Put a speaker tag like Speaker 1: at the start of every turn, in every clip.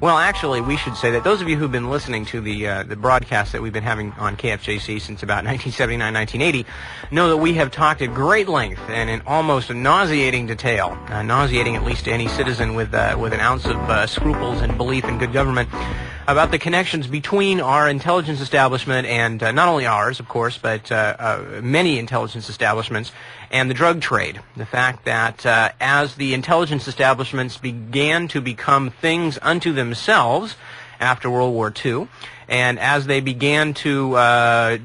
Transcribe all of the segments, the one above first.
Speaker 1: Well, actually, we should say that those of you who've been listening to the broadcast that we've been having on KFJC since about 1979, 1980, know that we have talked at great length and in almost nauseating detail, nauseating at least to any citizen with an ounce of scruples and belief in good government, about the connections between our intelligence establishment and not only ours, of course, but many intelligence establishments and the drug trade. The fact that as the intelligence establishments began to become things unto themselves after World War II, and as they began to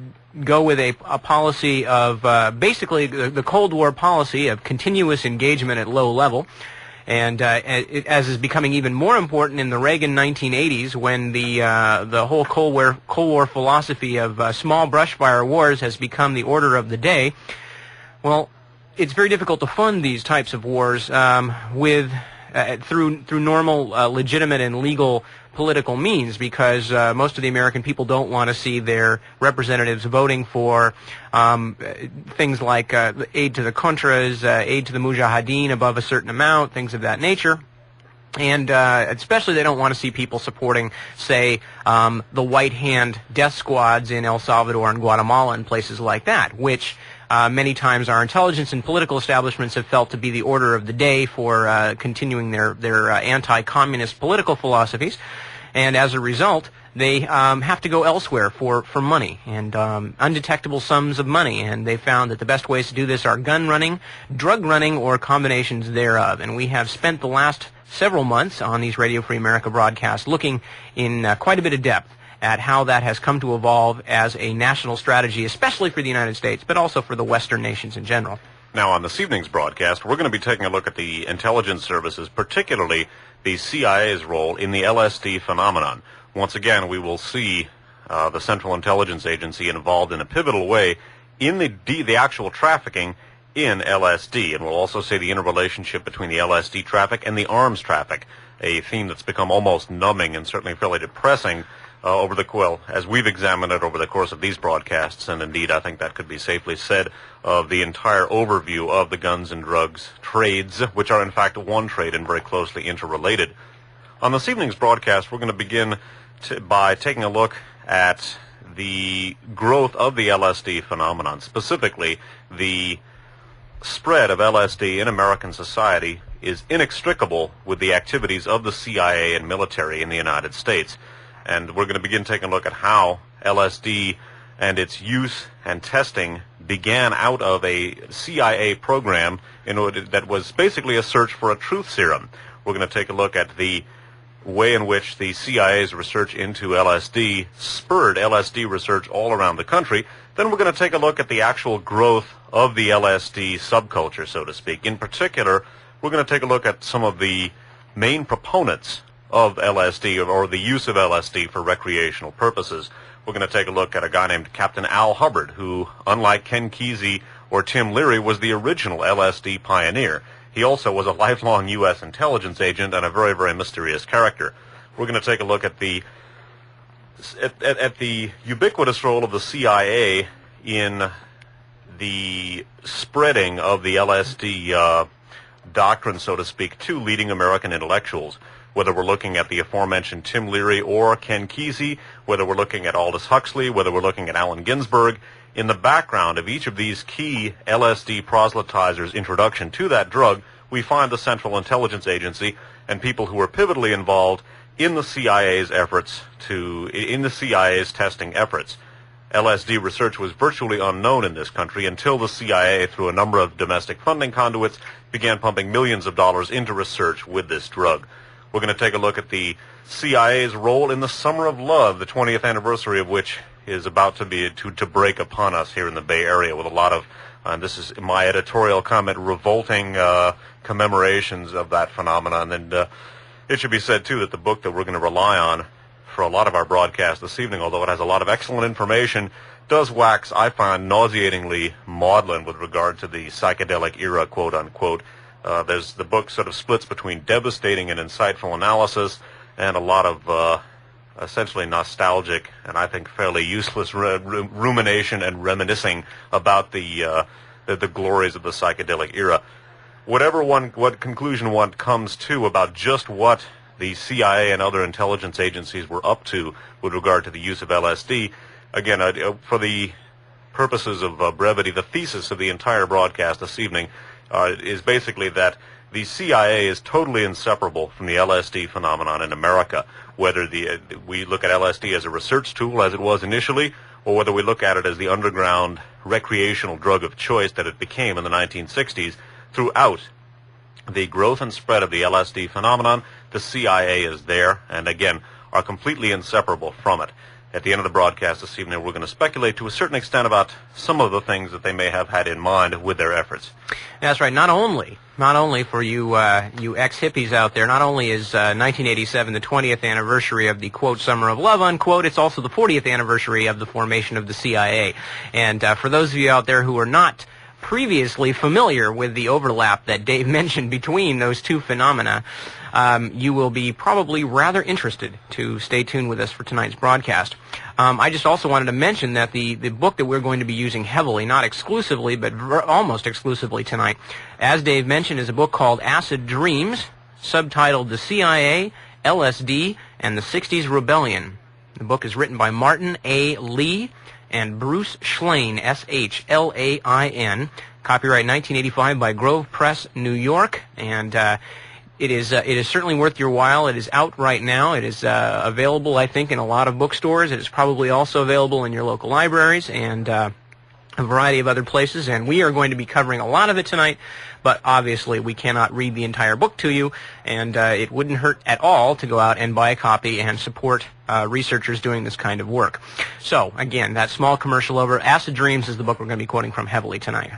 Speaker 1: go with a policy of basically the Cold War policy of continuous engagement at low level, and as is becoming even more important in the Reagan 1980s, when the whole Cold War philosophy of small brushfire wars has become the order of the day. Well, it's very difficult to fund these types of wars through normal, legitimate, and legal political means, because most of the American people don't want to see their representatives voting for things like aid to the Contras, aid to the Mujahideen above a certain amount, things of that nature. And especially they don't want to see people supporting, say, the white hand death squads in El Salvador and Guatemala and places like that, which many times our intelligence and political establishments have felt to be the order of the day for continuing their anti-communist political philosophies. And as a result, they have to go elsewhere for money, and undetectable sums of money. And they found that the best ways to do this are gun running, drug running, or combinations thereof. And we have spent the last several months on these Radio Free America broadcasts looking in quite a bit of depth at how that has come to evolve as a national strategy, especially for the United States, but also for the Western nations in general.
Speaker 2: Now, on this evening's broadcast, we're going to be taking a look at the intelligence services, particularly the CIA's role in the LSD phenomenon. Once again, we will see the Central Intelligence Agency involved in a pivotal way in the actual trafficking in LSD, and we'll also see the interrelationship between the LSD traffic and the arms traffic, a theme that's become almost numbing and certainly fairly depressing as we've examined it over the course of these broadcasts, and indeed I think that could be safely said of the entire overview of the guns and drugs trades, which are in fact one trade and very closely interrelated. On this evening's broadcast, we're going to begin by taking a look at the growth of the LSD phenomenon, specifically the spread of LSD in American society is inextricable with the activities of the CIA and military in the United States. And we're going to begin taking a look at how LSD and its use and testing began out of a CIA program that was basically a search for a truth serum. We're going to take a look at the way in which the CIA's research into LSD spurred LSD research all around the country. Then we're going to take a look at the actual growth of the LSD subculture, so to speak. In particular, we're going to take a look at some of the main proponents of LSD or the use of LSD for recreational purposes. We're going to take a look at a guy named Captain Al Hubbard, who, unlike Ken Kesey or Tim Leary, was the original LSD pioneer. He also was a lifelong U.S. intelligence agent and a very, very mysterious character. We're going to take a look at the ubiquitous role of the CIA in the spreading of the LSD doctrine, so to speak, to leading American intellectuals. Whether we're looking at the aforementioned Tim Leary or Ken Kesey, whether we're looking at Aldous Huxley, whether we're looking at Allen Ginsberg, in the background of each of these key LSD proselytizers' introduction to that drug, we find the Central Intelligence Agency and people who were pivotally involved in the CIA's testing efforts. LSD research was virtually unknown in this country until the CIA, through a number of domestic funding conduits, began pumping millions of dollars into research with this drug. We're going to take a look at the CIA's role in the Summer of Love, the 20th anniversary of which is about to break upon us here in the Bay Area with a lot of, and this is my editorial comment, revolting commemorations of that phenomenon. And it should be said, too, that the book that we're going to rely on for a lot of our broadcasts this evening, although it has a lot of excellent information, does wax, I find, nauseatingly maudlin with regard to the psychedelic era, quote-unquote. The book sort of splits between devastating and insightful analysis and a lot of essentially nostalgic and I think fairly useless rumination and reminiscing about the glories of the psychedelic era. What conclusion one comes to about just what the CIA and other intelligence agencies were up to with regard to the use of LSD. Again, for the purposes of brevity, the thesis of the entire broadcast this evening is basically that the CIA is totally inseparable from the LSD phenomenon in America, whether we look at LSD as a research tool, as it was initially, or whether we look at it as the underground recreational drug of choice that it became in the 1960s. Throughout the growth and spread of the LSD phenomenon, the CIA is there, and again, are completely inseparable from it. At the end of the broadcast this evening, we're going to speculate to a certain extent about some of the things that they may have had in mind with their efforts.
Speaker 1: That's right. Not only for you ex-hippies out there, not only is 1987 the 20th anniversary of the, quote, Summer of Love, unquote, it's also the 40th anniversary of the formation of the CIA. And for those of you out there who are not previously familiar with the overlap that Dave mentioned between those two phenomena, you will be probably rather interested to stay tuned with us for tonight's broadcast. I just also wanted to mention that the book that we're going to be using heavily, not exclusively, but almost exclusively tonight, as Dave mentioned, is a book called Acid Dreams, subtitled The CIA, LSD, and the 60s Rebellion. The book is written by Martin A. Lee and Bruce Schlain, S-H-L-A-I-N, copyright 1985 by Grove Press, New York, and it is certainly worth your while. It is out right now. It is available, I think, in a lot of bookstores. It is probably also available in your local libraries and a variety of other places, and we are going to be covering a lot of it tonight, but obviously we cannot read the entire book to you, and it wouldn't hurt at all to go out and buy a copy and support researchers doing this kind of work. So, again, that small commercial over. Acid Dreams is the book we're going to be quoting from heavily tonight.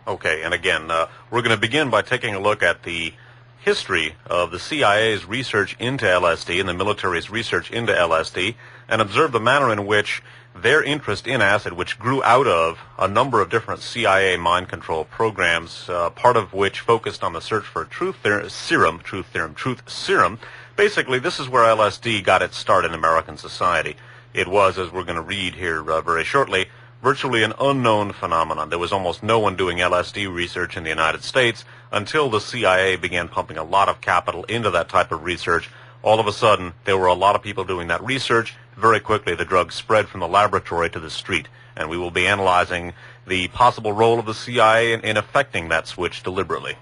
Speaker 2: Okay, and again, we're going to begin by taking a look at the history of the CIA's research into LSD and the military's research into LSD, and observe the manner in which their interest in acid, which grew out of a number of different CIA mind control programs, part of which focused on the search for a truth serum. Basically, this is where LSD got its start in American society. It was, as we're going to read here very shortly, virtually an unknown phenomenon. There was almost no one doing LSD research in the United States until the CIA began pumping a lot of capital into that type of research. All of a sudden, there were a lot of people doing that research. Very quickly, the drug spread from the laboratory to the street, and we will be analyzing the possible role of the CIA in affecting that switch deliberately.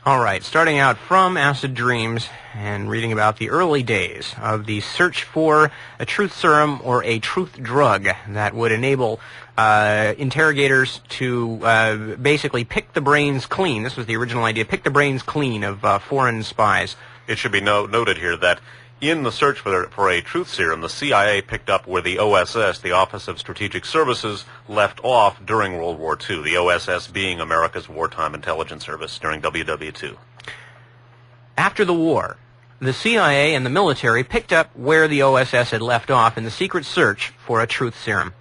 Speaker 1: All right, starting out from Acid Dreams and reading about the early days of the search for a truth serum or a truth drug that would enable interrogators to basically pick the brains clean. This was the original idea, pick the brains clean of foreign spies.
Speaker 2: It should be noted here that in the search for a truth serum, the CIA picked up where the OSS, the Office of Strategic Services, left off during World War II, the OSS being America's wartime intelligence service during WW2.
Speaker 1: After the war, the CIA and the military picked up where the OSS had left off in the secret search for a truth serum.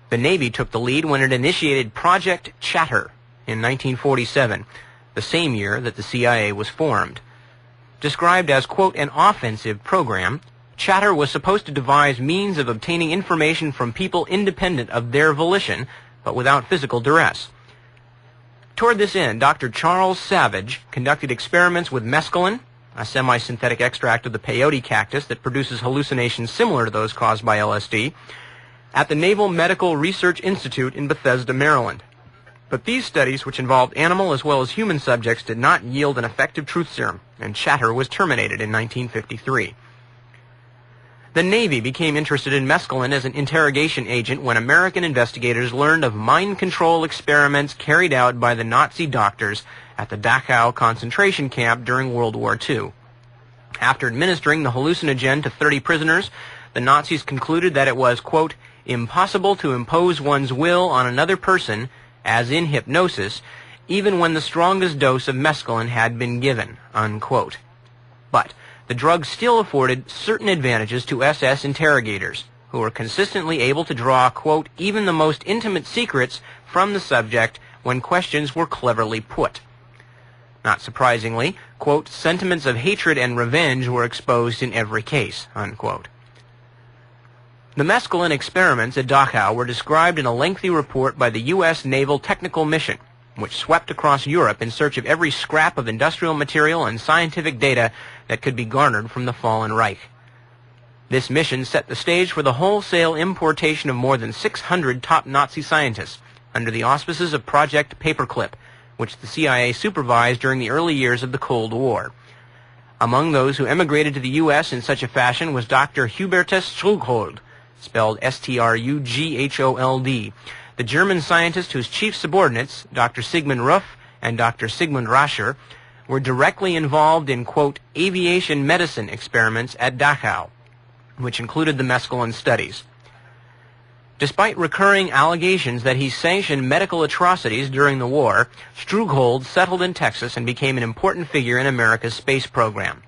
Speaker 1: The Navy took the lead when it initiated Project Chatter in 1947, the same year that the CIA was formed. Described as, quote, an offensive program, Chatter was supposed to devise means of obtaining information from people independent of their volition, but without physical duress. Toward this end, Dr. Charles Savage conducted experiments with mescaline, a semi-synthetic extract of the peyote cactus that produces hallucinations similar to those caused by LSD, at the Naval Medical Research Institute in Bethesda, Maryland. But these studies, which involved animal as well as human subjects, did not yield an effective truth serum, and Chatter was terminated in 1953. The Navy became interested in mescaline as an interrogation agent when American investigators learned of mind control experiments carried out by the Nazi doctors at the Dachau concentration camp during World War II. After administering the hallucinogen to 30 prisoners, the Nazis concluded that it was, quote, impossible to impose one's will on another person, as in hypnosis, even when the strongest dose of mescaline had been given, unquote. But the drug still afforded certain advantages to SS interrogators, who were consistently able to draw, quote, even the most intimate secrets from the subject when questions were cleverly put. Not surprisingly, quote, sentiments of hatred and revenge were exposed in every case, unquote. The mescaline experiments at Dachau were described in a lengthy report by the U.S. Naval Technical Mission. which swept across Europe in search of every scrap of industrial material and scientific data that could be garnered from the fallen Reich. This mission set the stage for the wholesale importation of more than 600 top Nazi scientists under the auspices of Project Paperclip, which the CIA supervised during the early years of the Cold War. Among those who emigrated to the U.S. in such a fashion was Dr. Hubertus Strughold, spelled Strughold, the German scientist whose chief subordinates, Dr. Sigmund Ruff and Dr. Sigmund Rascher, were directly involved in, quote, aviation medicine experiments at Dachau, which included the mescaline studies. Despite recurring allegations that he sanctioned medical atrocities during the war, Strughold settled in Texas and became an important figure in America's space program.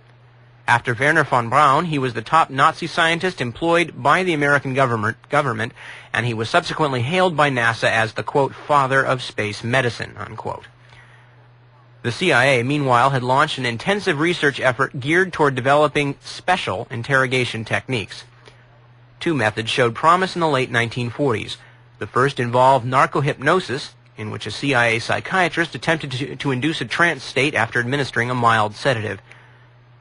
Speaker 1: After Werner von Braun, he was the top Nazi scientist employed by the American government, and he was subsequently hailed by NASA as the, quote, father of space medicine, unquote. The CIA, meanwhile, had launched an intensive research effort geared toward developing special interrogation techniques. Two methods showed promise in the late 1940s. The first involved narcohypnosis, in which a CIA psychiatrist attempted to induce a trance state after administering a mild sedative.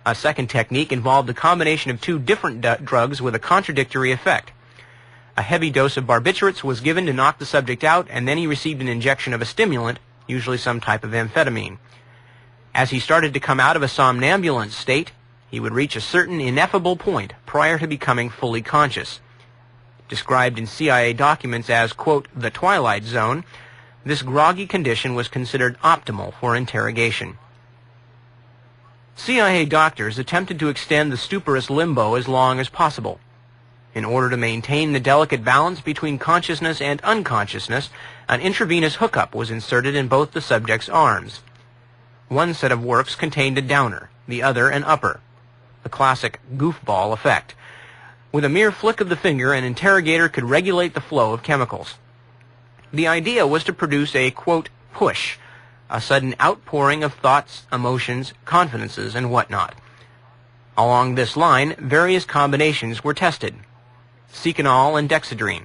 Speaker 1: A second technique involved a combination of two different drugs with a contradictory effect. A heavy dose of barbiturates was given to knock the subject out, and then he received an injection of a stimulant, usually some type of amphetamine. As he started to come out of a somnambulant state, he would reach a certain ineffable point prior to becoming fully conscious. Described in CIA documents as, quote, the twilight zone, this groggy condition was considered optimal for interrogation. CIA doctors attempted to extend the stuporous limbo as long as possible. In order to maintain the delicate balance between consciousness and unconsciousness, an intravenous hookup was inserted in both the subject's arms. One set of works contained a downer, the other an upper, the classic goofball effect. With a mere flick of the finger, an interrogator could regulate the flow of chemicals. The idea was to produce a, quote, push, a sudden outpouring of thoughts, emotions, confidences, and whatnot. Along this line, various combinations were tested. Seconal and dexedrine,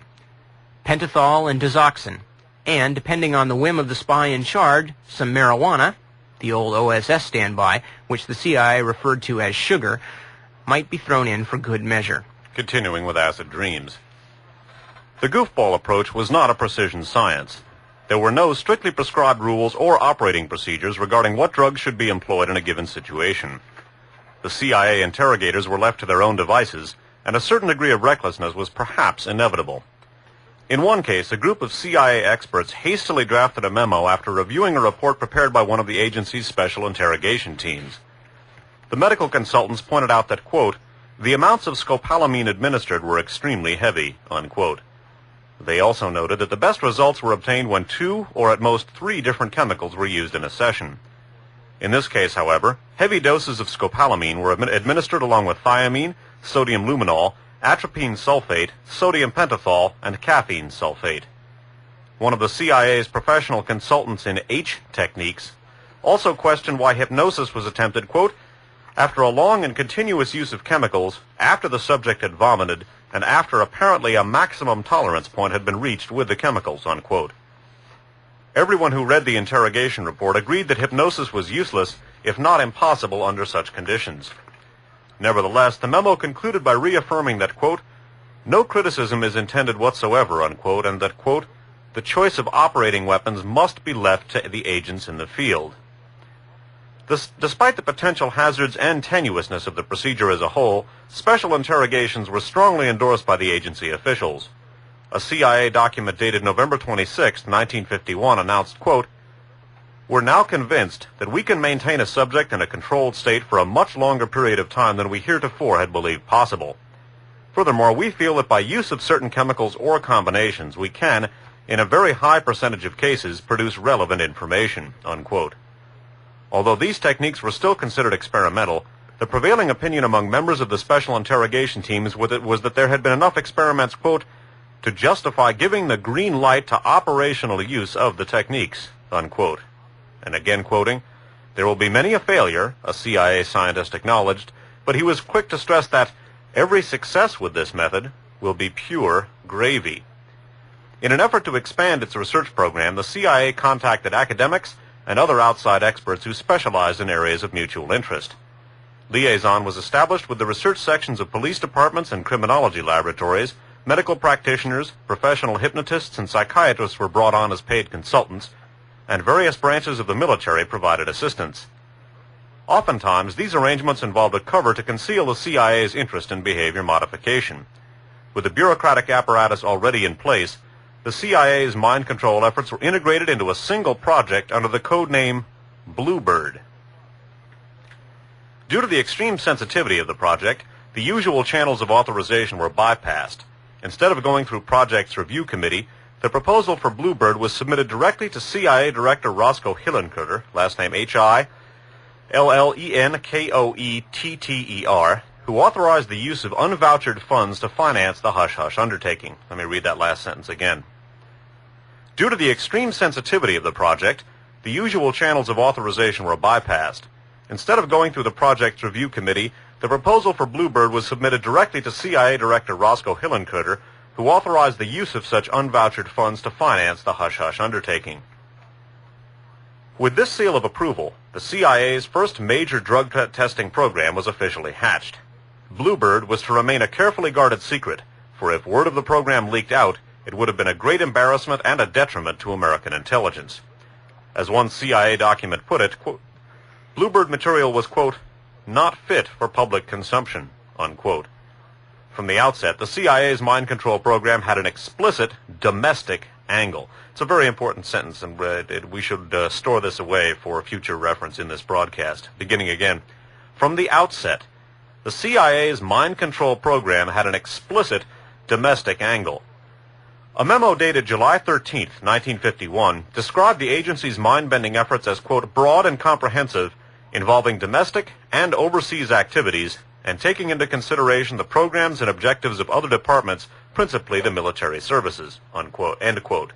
Speaker 1: pentothal and disoxin, and, depending on the whim of the spy in charge, some marijuana, the old OSS standby, which the CIA referred to as sugar, might be thrown in for good measure.
Speaker 2: Continuing with acid dreams. The goofball approach was not a precision science. There were no strictly prescribed rules or operating procedures regarding what drugs should be employed in a given situation. The CIA interrogators were left to their own devices, and a certain degree of recklessness was perhaps inevitable. In one case, a group of CIA experts hastily drafted a memo after reviewing a report prepared by one of the agency's special interrogation teams. The medical consultants pointed out that, quote, the amounts of scopolamine administered were extremely heavy, unquote. They also noted that the best results were obtained when 2 or at most 3 different chemicals were used in a session. In this case, however, heavy doses of scopolamine were administered along with thiamine, sodium luminol, atropine sulfate, sodium pentothal, and caffeine sulfate. One of the CIA's professional consultants in H techniques also questioned why hypnosis was attempted, quote, after a long and continuous use of chemicals, after the subject had vomited, and after apparently a maximum tolerance point had been reached with the chemicals, unquote. Everyone who read the interrogation report agreed that hypnosis was useless, if not impossible, under such conditions. Nevertheless, the memo concluded by reaffirming that, quote, no criticism is intended whatsoever, unquote, and that, quote, the choice of operating weapons must be left to the agents in the field. Despite the potential hazards and tenuousness of the procedure as a whole, special interrogations were strongly endorsed by the agency officials. A CIA document dated November 26, 1951 announced, quote, we're now convinced that we can maintain a subject in a controlled state for a much longer period of time than we heretofore had believed possible. Furthermore, we feel that by use of certain chemicals or combinations, we can, in a very high percentage of cases, produce relevant information, unquote. Although these techniques were still considered experimental, the prevailing opinion among members of the special interrogation teams was that there had been enough experiments, quote, to justify giving the green light to operational use of the techniques, unquote. And again quoting, there will be many a failure, a CIA scientist acknowledged, but he was quick to stress that every success with this method will be pure gravy. In an effort to expand its research program, the CIA contacted academics and other outside experts who specialized in areas of mutual interest. Liaison was established with the research sections of police departments and criminology laboratories. Medical practitioners, professional hypnotists, and psychiatrists were brought on as paid consultants, and various branches of the military provided assistance. Oftentimes, these arrangements involved a cover to conceal the CIA's interest in behavior modification. With the bureaucratic apparatus already in place, the CIA's mind control efforts were integrated into a single project under the code name Bluebird. Due to the extreme sensitivity of the project, the usual channels of authorization were bypassed. Instead of going through Project's Review Committee, the proposal for Bluebird was submitted directly to CIA Director Roscoe Hillenkoetter, last name Hillenkoetter, who authorized the use of unvouchered funds to finance the hush-hush undertaking. Let me read that last sentence again. Due to the extreme sensitivity of the project, the usual channels of authorization were bypassed. Instead of going through the Project's Review Committee, the proposal for Bluebird was submitted directly to CIA Director Roscoe Hillenkoetter, who authorized the use of such unvouchered funds to finance the hush-hush undertaking. With this seal of approval, the CIA's first major drug testing program was officially hatched. Bluebird was to remain a carefully guarded secret, for if word of the program leaked out, it would have been a great embarrassment and a detriment to American intelligence. As one CIA document put it, quote, Bluebird material was, quote, not fit for public consumption, unquote. From the outset, the CIA's mind control program had an explicit domestic angle. It's a very important sentence, and we should store this away for future reference in this broadcast. Beginning again. From the outset, the CIA's mind control program had an explicit domestic angle. A memo dated July 13, 1951, described the agency's mind-bending efforts as, quote, broad and comprehensive, involving domestic and overseas activities, and taking into consideration the programs and objectives of other departments, principally the military services, unquote, end quote.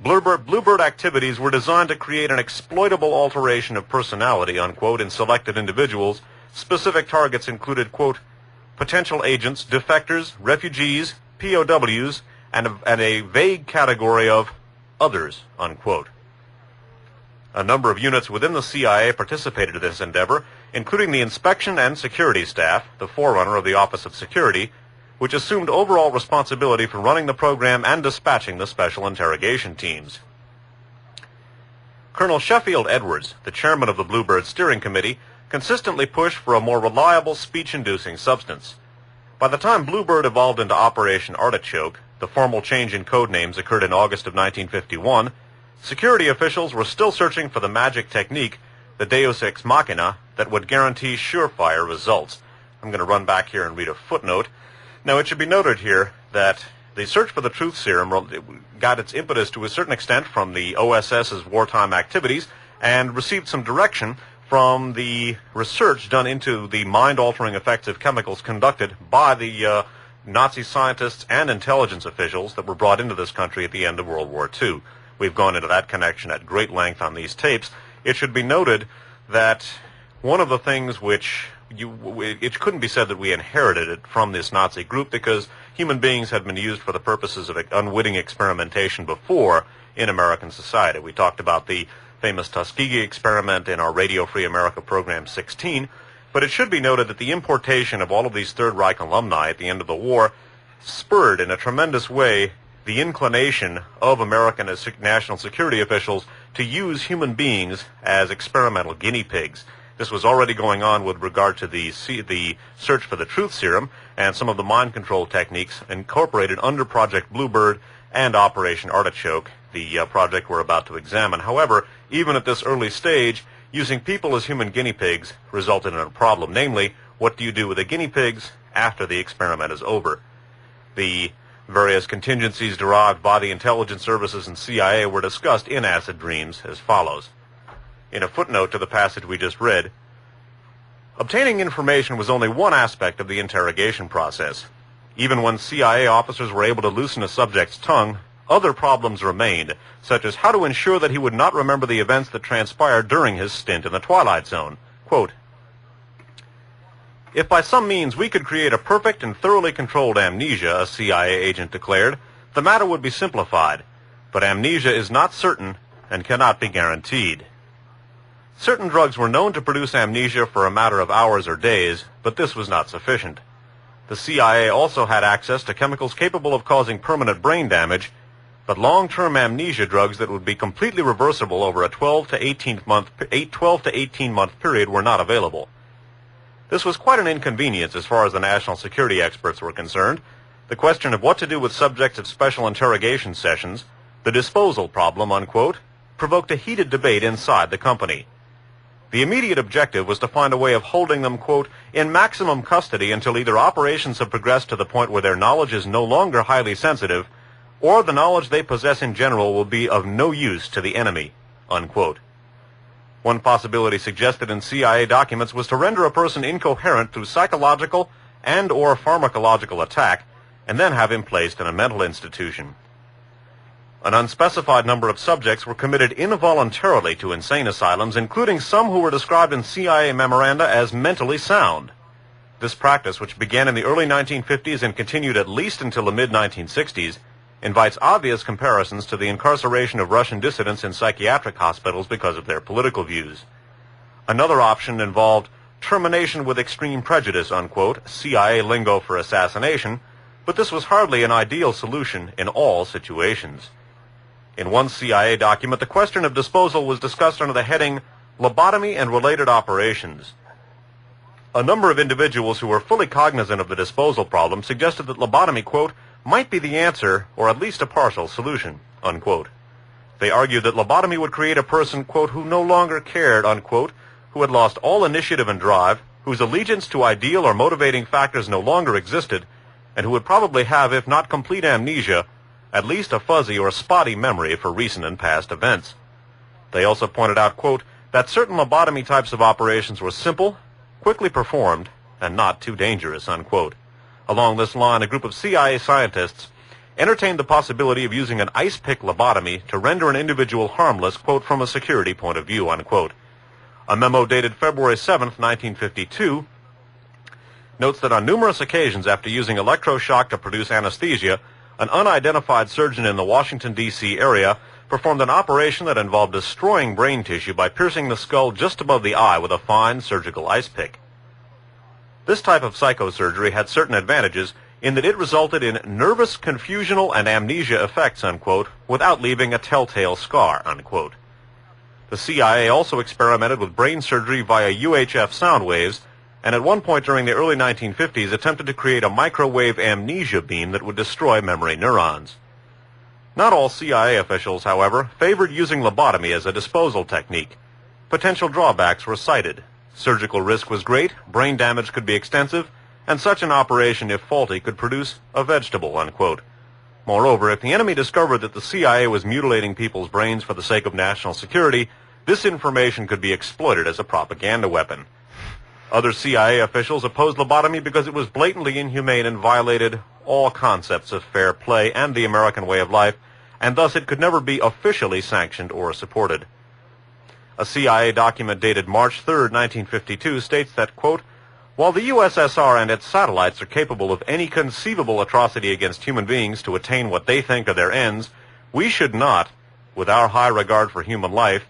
Speaker 2: Bluebird activities were designed to create an exploitable alteration of personality, unquote, in selected individuals. Specific targets included, quote, potential agents, defectors, refugees, POWs, and a vague category of others, unquote. A number of units within the CIA participated in this endeavor, including the inspection and security staff, the forerunner of the Office of Security, which assumed overall responsibility for running the program and dispatching the special interrogation teams. Colonel Sheffield Edwards, the chairman of the Bluebird Steering Committee, consistently pushed for a more reliable speech-inducing substance. By the time Bluebird evolved into Operation Artichoke, the formal change in code names occurred in August of 1951, security officials were still searching for the magic technique, the deus ex machina, that would guarantee surefire results. I'm going to run back here and read a footnote. Now, it should be noted here that the search for the truth serum got its impetus to a certain extent from the OSS's wartime activities and received some direction from the research done into the mind-altering effects of chemicals conducted by the Nazi scientists and intelligence officials that were brought into this country at the end of World War II. We've gone into that connection at great length on these tapes. It should be noted that one of the things which it couldn't be said that we inherited it from this Nazi group, because human beings had been used for the purposes of unwitting experimentation before in American society. We talked about the famous Tuskegee experiment in our Radio Free America program 16, but it should be noted that the importation of all of these Third Reich alumni at the end of the war spurred in a tremendous way the inclination of American national security officials to use human beings as experimental guinea pigs. This was already going on with regard to the search for the truth serum and some of the mind control techniques incorporated under Project Bluebird and Operation Artichoke, the project we're about to examine. However, even at this early stage, using people as human guinea pigs resulted in a problem. Namely, what do you do with the guinea pigs after the experiment is over? The various contingencies derived by the intelligence services and CIA were discussed in Acid Dreams as follows. In a footnote to the passage we just read, obtaining information was only one aspect of the interrogation process. Even when CIA officers were able to loosen a subject's tongue, other problems remained, such as how to ensure that he would not remember the events that transpired during his stint in the Twilight Zone. Quote, if by some means we could create a perfect and thoroughly controlled amnesia, a CIA agent declared, the matter would be simplified, but amnesia is not certain and cannot be guaranteed. Certain drugs were known to produce amnesia for a matter of hours or days, but this was not sufficient. The CIA also had access to chemicals capable of causing permanent brain damage, but long-term amnesia drugs that would be completely reversible over a 12 to 18 month period were not available. This was quite an inconvenience as far as the national security experts were concerned. The question of what to do with subjects of special interrogation sessions, the disposal problem, unquote, provoked a heated debate inside the company. The immediate objective was to find a way of holding them, quote, in maximum custody until either operations have progressed to the point where their knowledge is no longer highly sensitive, or the knowledge they possess in general will be of no use to the enemy, unquote. One possibility suggested in CIA documents was to render a person incoherent through psychological and or pharmacological attack, and then have him placed in a mental institution. An unspecified number of subjects were committed involuntarily to insane asylums, including some who were described in CIA memoranda as mentally sound. This practice, which began in the early 1950s and continued at least until the mid-1960s, invites obvious comparisons to the incarceration of Russian dissidents in psychiatric hospitals because of their political views. Another option involved termination with extreme prejudice, unquote, CIA lingo for assassination, but this was hardly an ideal solution in all situations. In one CIA document, the question of disposal was discussed under the heading Lobotomy and Related Operations. A number of individuals who were fully cognizant of the disposal problem suggested that lobotomy, quote, might be the answer or at least a partial solution, unquote. They argued that lobotomy would create a person, quote, who no longer cared, unquote, who had lost all initiative and drive, whose allegiance to ideal or motivating factors no longer existed, and who would probably have, if not complete amnesia, at least a fuzzy or spotty memory for recent and past events. They also pointed out, quote, that certain lobotomy types of operations were simple, quickly performed, and not too dangerous, unquote. Along this line, a group of CIA scientists entertained the possibility of using an ice pick lobotomy to render an individual harmless, quote, from a security point of view, unquote. A memo dated February 7, 1952, notes that on numerous occasions after using electroshock to produce anesthesia, an unidentified surgeon in the Washington, D.C. area performed an operation that involved destroying brain tissue by piercing the skull just above the eye with a fine surgical ice pick. This type of psychosurgery had certain advantages in that it resulted in nervous, confusional, and amnesia effects, unquote, without leaving a telltale scar, unquote. The CIA also experimented with brain surgery via UHF sound waves, and at one point during the early 1950s attempted to create a microwave amnesia beam that would destroy memory neurons. Not all CIA officials, however, favored using lobotomy as a disposal technique. Potential drawbacks were cited. Surgical risk was great, brain damage could be extensive, and such an operation, if faulty, could produce a vegetable, unquote. Moreover, if the enemy discovered that the CIA was mutilating people's brains for the sake of national security, this information could be exploited as a propaganda weapon. Other CIA officials opposed lobotomy because it was blatantly inhumane and violated all concepts of fair play and the American way of life, and thus it could never be officially sanctioned or supported. A CIA document dated March 3, 1952 states that, quote, while the USSR and its satellites are capable of any conceivable atrocity against human beings to attain what they think are their ends, we should not, with our high regard for human life,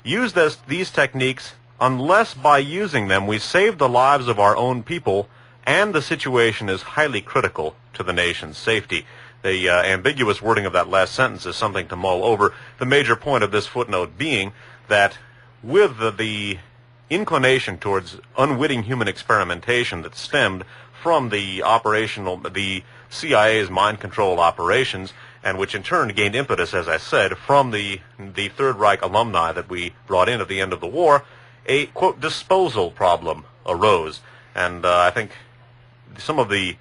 Speaker 2: use these techniques unless by using them we save the lives of our own people and the situation is highly critical to the nation's safety. The ambiguous wording of that last sentence is something to mull over. The major point of this footnote being that with the inclination towards unwitting human experimentation that stemmed from the CIA's mind control operations, and which in turn gained impetus, as I said, from the Third Reich alumni that we brought in at the end of the war, a, quote, disposal problem arose. And I think some of the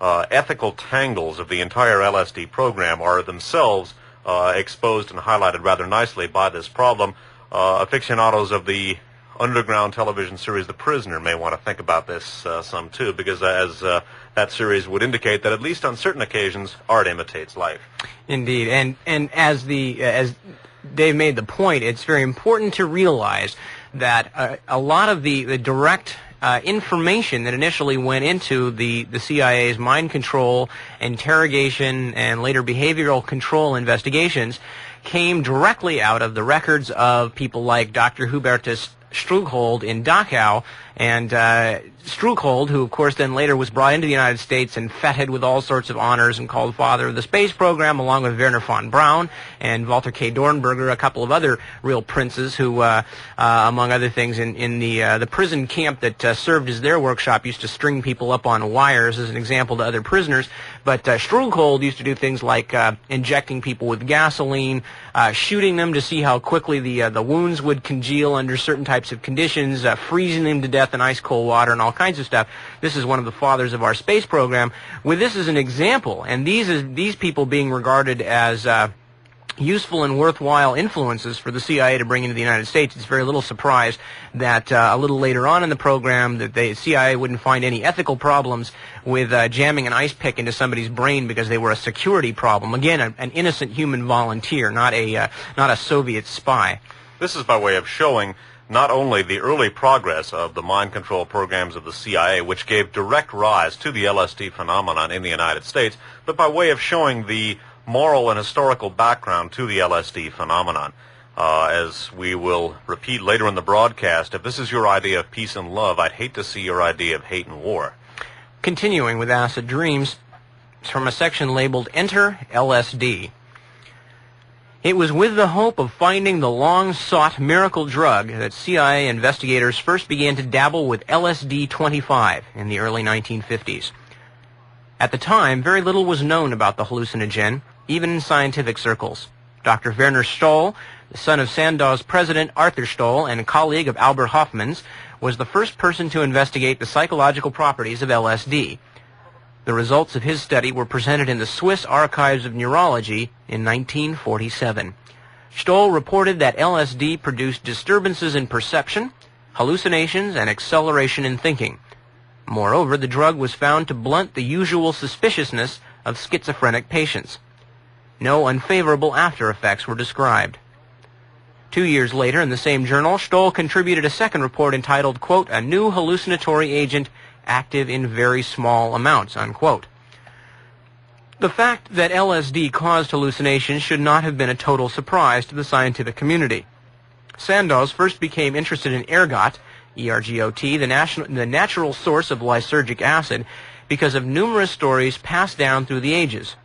Speaker 2: ethical tangles of the entire LSD program are themselves exposed and highlighted rather nicely by this problem. Aficionados of the underground television series The Prisoner may want to think about this some too, because as that series would indicate, that at least on certain occasions art imitates life. Indeed, and as Dave made the point, it's very important to realize that a lot of the direct
Speaker 1: information that initially went into the CIA's mind control, interrogation, and later behavioral control investigations came directly out of the records of people like Dr. Hubertus Strughold in Dachau, and Strughold, who of course then later was brought into the United States and feted with all sorts of honors and called father of the space program, along with Werner von Braun and Walter K. Dornberger, a couple of other real princes who, among other things, in the prison camp that served as their workshop, used to string people up on wires as an example to other prisoners. But Strughold used to do things like injecting people with gasoline, shooting them to see how quickly the wounds would congeal under certain types of conditions, freezing them to death in ice cold water, and all kinds of stuff. This is one of the fathers of our space program. With this as an example, and these people being regarded as useful and worthwhile influences for the CIA to bring into the United States, it's very little surprise that a little later on in the program that the CIA wouldn't find any ethical problems with jamming an ice pick into somebody's brain because they were a security problem. Again, an innocent human volunteer, not a Soviet spy.
Speaker 2: This is by way of showing not only the early progress of the mind control programs of the CIA, which gave direct rise to the LSD phenomenon in the United States, but by way of showing the moral and historical background to the LSD phenomenon. As we will repeat later in the broadcast, if this is your idea of peace and love, I'd hate to see your idea of hate and war.
Speaker 1: Continuing with Acid Dreams, from a section labeled Enter LSD. It was with the hope of finding the long-sought miracle drug that CIA investigators first began to dabble with LSD-25 in the early 1950s. At the time, very little was known about the hallucinogen, even in scientific circles. Dr. Werner Stoll, the son of Sandow's president Arthur Stoll and a colleague of Albert Hofmann's, was the first person to investigate the psychological properties of LSD. The results of his study were presented in the Swiss Archives of Neurology in 1947. Stoll reported that LSD produced disturbances in perception, hallucinations, and acceleration in thinking. Moreover, the drug was found to blunt the usual suspiciousness of schizophrenic patients. No unfavorable after effects were described. 2 years later, in the same journal, Stoll contributed a second report entitled, quote, "A new hallucinatory agent active in very small amounts," unquote. The fact that LSD caused hallucinations should not have been a total surprise to the scientific community. Sandoz first became interested in ergot, ERGOT, the natural source of lysergic acid, because of numerous stories passed down through the ages.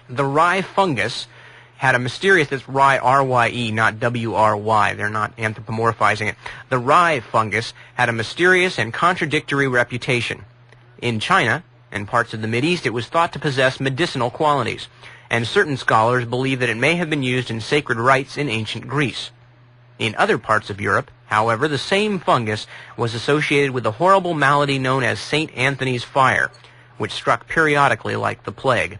Speaker 1: The rye fungus had a mysterious, it's rye, R-Y-E, not W-R-Y. They're not anthropomorphizing it. The rye fungus had a mysterious and contradictory reputation. In China and parts of the Mideast, it was thought to possess medicinal qualities, and certain scholars believe that it may have been used in sacred rites in ancient Greece. In other parts of Europe, however, the same fungus was associated with the horrible malady known as St. Anthony's fire, which struck periodically like the plague.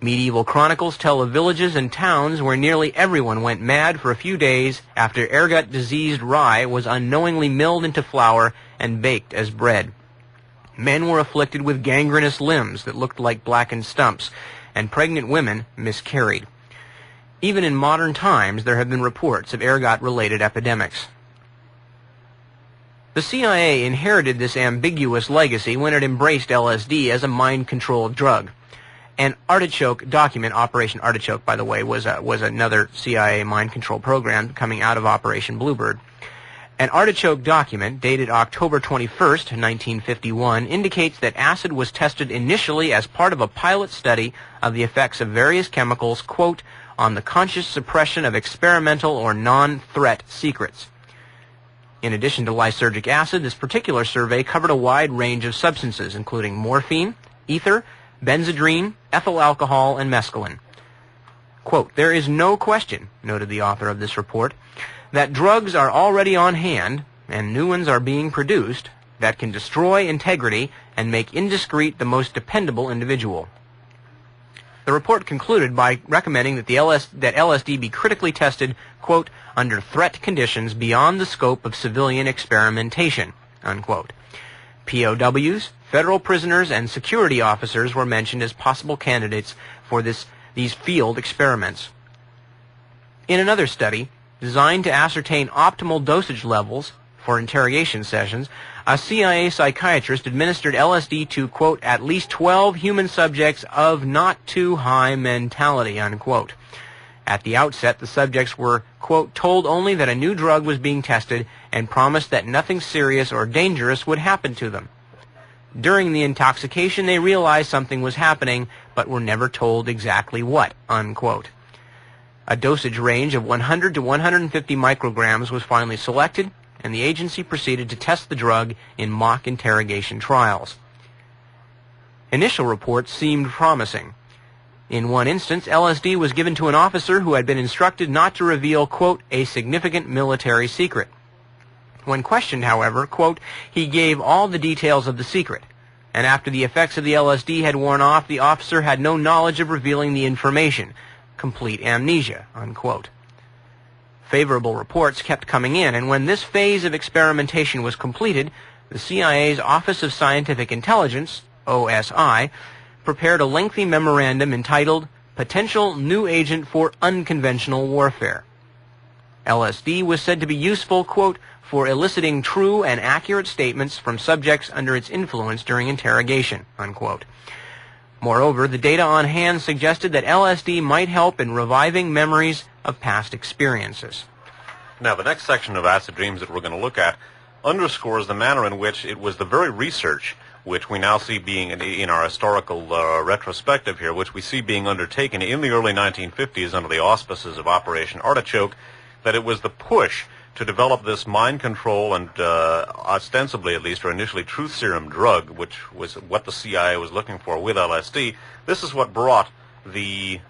Speaker 1: Medieval chronicles tell of villages and towns where nearly everyone went mad for a few days after ergot-diseased rye was unknowingly milled into flour and baked as bread. Men were afflicted with gangrenous limbs that looked like blackened stumps, and pregnant women miscarried. Even in modern times, there have been reports of ergot-related epidemics. The CIA inherited this ambiguous legacy when it embraced LSD as a mind-controlled drug. An Artichoke document, Operation Artichoke, by the way, was another CIA mind control program coming out of Operation Bluebird. An Artichoke document, dated October 21st, 1951, indicates that acid was tested initially as part of a pilot study of the effects of various chemicals, quote, on the conscious suppression of experimental or non-threat secrets. In addition to lysergic acid, this particular survey covered a wide range of substances, including morphine, ether, benzodrine, ethyl alcohol, and mescaline. Quote, "There is no question," noted the author of this report, "that drugs are already on hand, and new ones are being produced, that can destroy integrity and make indiscreet the most dependable individual." The report concluded by recommending that LSD be critically tested, quote, "under threat conditions beyond the scope of civilian experimentation," unquote. POWs, federal prisoners, and security officers were mentioned as possible candidates for these field experiments. In another study, designed to ascertain optimal dosage levels for interrogation sessions, a CIA psychiatrist administered LSD to, quote, at least 12 human subjects of not too high mentality, unquote. At the outset, the subjects were, quote, told only that a new drug was being tested and promised that nothing serious or dangerous would happen to them. During the intoxication, they realized something was happening, but were never told exactly what, unquote. A dosage range of 100 to 150 micrograms was finally selected, and the agency proceeded to test the drug in mock interrogation trials. Initial reports seemed promising. In one instance, LSD was given to an officer who had been instructed not to reveal, quote, a significant military secret. When questioned, however, quote, he gave all the details of the secret, and after the effects of the LSD had worn off, the officer had no knowledge of revealing the information. Complete amnesia, unquote. Favorable reports kept coming in, and when this phase of experimentation was completed, the CIA's Office of Scientific Intelligence, OSI, prepared a lengthy memorandum entitled Potential New Agent for Unconventional Warfare. LSD was said to be useful, quote, for eliciting true and accurate statements from subjects under its influence during interrogation, unquote. Moreover, the data on hand suggested that LSD might help in reviving memories of past experiences.
Speaker 2: Now, the next section of acid dreams that we're going to look at underscores the manner in which it was the very research which we now see being in our historical retrospective here, which we see being undertaken in the early 1950s under the auspices of Operation Artichoke, that it was the push to develop this mind control and ostensibly, at least, or initially, truth serum drug, which was what the CIA was looking for with LSD. This is what brought the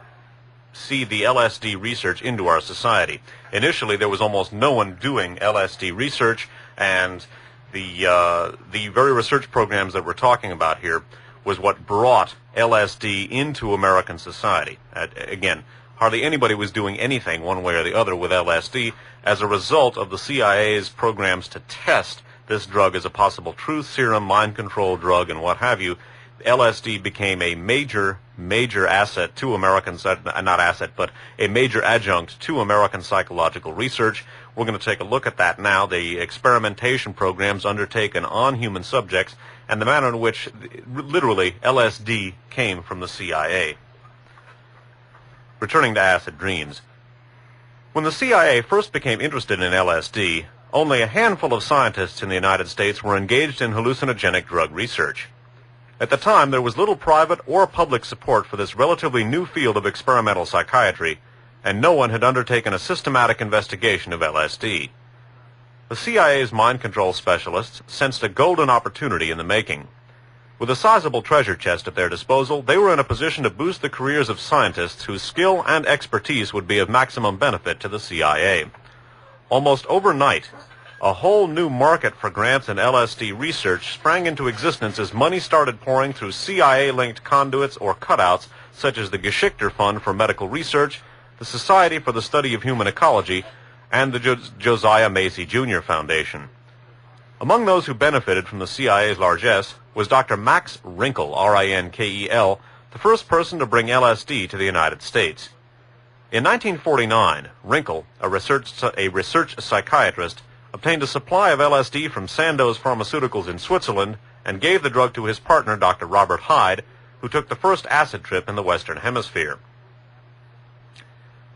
Speaker 2: LSD research into our society. Initially, there was almost no one doing LSD research, and the very research programs that we're talking about here was what brought LSD into American society. Again, hardly anybody was doing anything one way or the other with LSD as a result of the CIA's programs to test this drug as a possible truth serum, mind control drug, and what have you. LSD became a major asset to American, not asset, but a major adjunct to American psychological research. We're going to take a look at that now, the experimentation programs undertaken on human subjects, and the manner in which, literally, LSD came from the CIA. Returning to acid dreams. When the CIA first became interested in LSD, only a handful of scientists in the United States were engaged in hallucinogenic drug research. At the time, there was little private or public support for this relatively new field of experimental psychiatry, and no one had undertaken a systematic investigation of LSD. The CIA's mind control specialists sensed a golden opportunity in the making. With a sizable treasure chest at their disposal, they were in a position to boost the careers of scientists whose skill and expertise would be of maximum benefit to the CIA. Almost overnight, a whole new market for grants in LSD research sprang into existence as money started pouring through CIA-linked conduits or cutouts such as the Geschichter Fund for Medical Research, the Society for the Study of Human Ecology, and the Josiah Macy Jr. Foundation. Among those who benefited from the CIA's largesse was Dr. Max Rinkel, R-I-N-K-E-L, the first person to bring LSD to the United States. In 1949, Rinkel, a research psychiatrist, obtained a supply of LSD from Sandoz Pharmaceuticals in Switzerland and gave the drug to his partner, Dr. Robert Hyde, who took the first acid trip in the Western Hemisphere.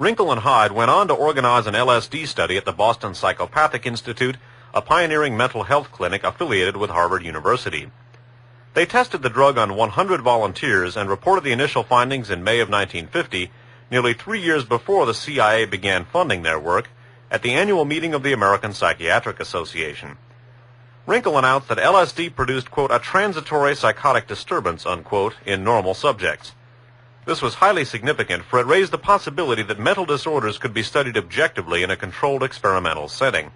Speaker 2: Rinkel and Hyde went on to organize an LSD study at the Boston Psychopathic Institute, a pioneering mental health clinic affiliated with Harvard University. They tested the drug on 100 volunteers and reported the initial findings in May of 1950, nearly 3 years before the CIA began funding their work, at the annual meeting of the American Psychiatric Association. Rinkel announced that LSD produced, quote, a transitory psychotic disturbance, unquote, in normal subjects. This was highly significant, for it raised the possibility that mental disorders could be studied objectively in a controlled experimental setting.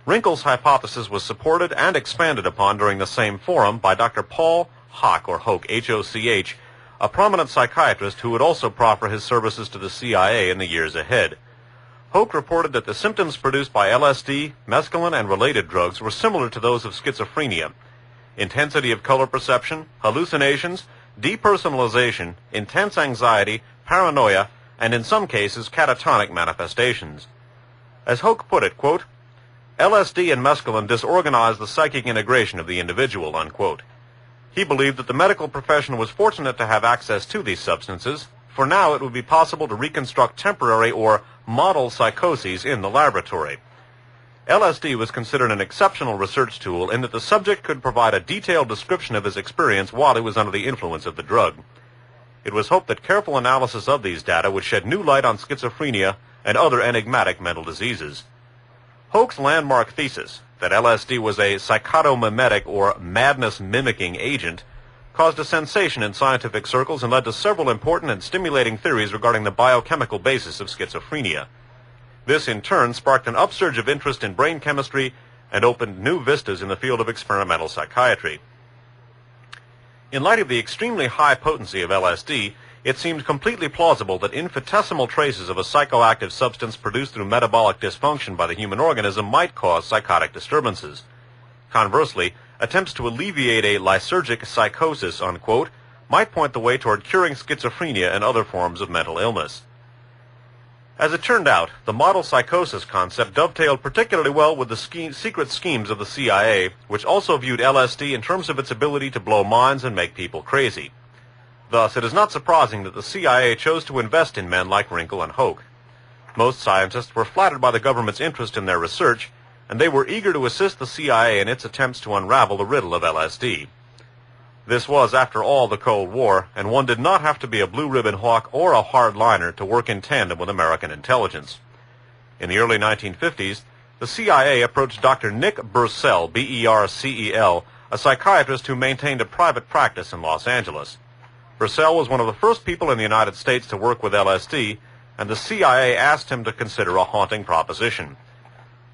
Speaker 2: Rinkel's hypothesis was supported and expanded upon during the same forum by Dr. Paul Hoch, or Hoch, H-O-C-H, a prominent psychiatrist who would also proffer his services to the CIA in the years ahead. Hoch reported that the symptoms produced by LSD, mescaline, and related drugs were similar to those of schizophrenia. Intensity of color perception, hallucinations, depersonalization, intense anxiety, paranoia, and in some cases catatonic manifestations. As Hoch put it, quote, LSD and mescaline disorganized the psychic integration of the individual, unquote. He believed that the medical profession was fortunate to have access to these substances, for now it would be possible to reconstruct temporary or model psychoses in the laboratory. LSD was considered an exceptional research tool in that the subject could provide a detailed description of his experience while he was under the influence of the drug. It was hoped that careful analysis of these data would shed new light on schizophrenia and other enigmatic mental diseases. Hoch's landmark thesis, that LSD was a psychotomimetic or madness-mimicking agent, caused a sensation in scientific circles and led to several important and stimulating theories regarding the biochemical basis of schizophrenia. This, in turn, sparked an upsurge of interest in brain chemistry and opened new vistas in the field of experimental psychiatry. In light of the extremely high potency of LSD, it seemed completely plausible that infinitesimal traces of a psychoactive substance produced through metabolic dysfunction by the human organism might cause psychotic disturbances. Conversely, attempts to alleviate a lysergic psychosis, unquote, might point the way toward curing schizophrenia and other forms of mental illness. As it turned out, the model psychosis concept dovetailed particularly well with the secret schemes of the CIA, which also viewed LSD in terms of its ability to blow minds and make people crazy. Thus, it is not surprising that the CIA chose to invest in men like Wrinkle and Hoch. Most scientists were flattered by the government's interest in their research, and they were eager to assist the CIA in its attempts to unravel the riddle of LSD. This was, after all, the Cold War, and one did not have to be a blue-ribbon hawk or a hardliner to work in tandem with American intelligence. In the early 1950s, the CIA approached Dr. Nick Bercel, B-E-R-C-E-L, a psychiatrist who maintained a private practice in Los Angeles. Bercel was one of the first people in the United States to work with LSD, and the CIA asked him to consider a haunting proposition.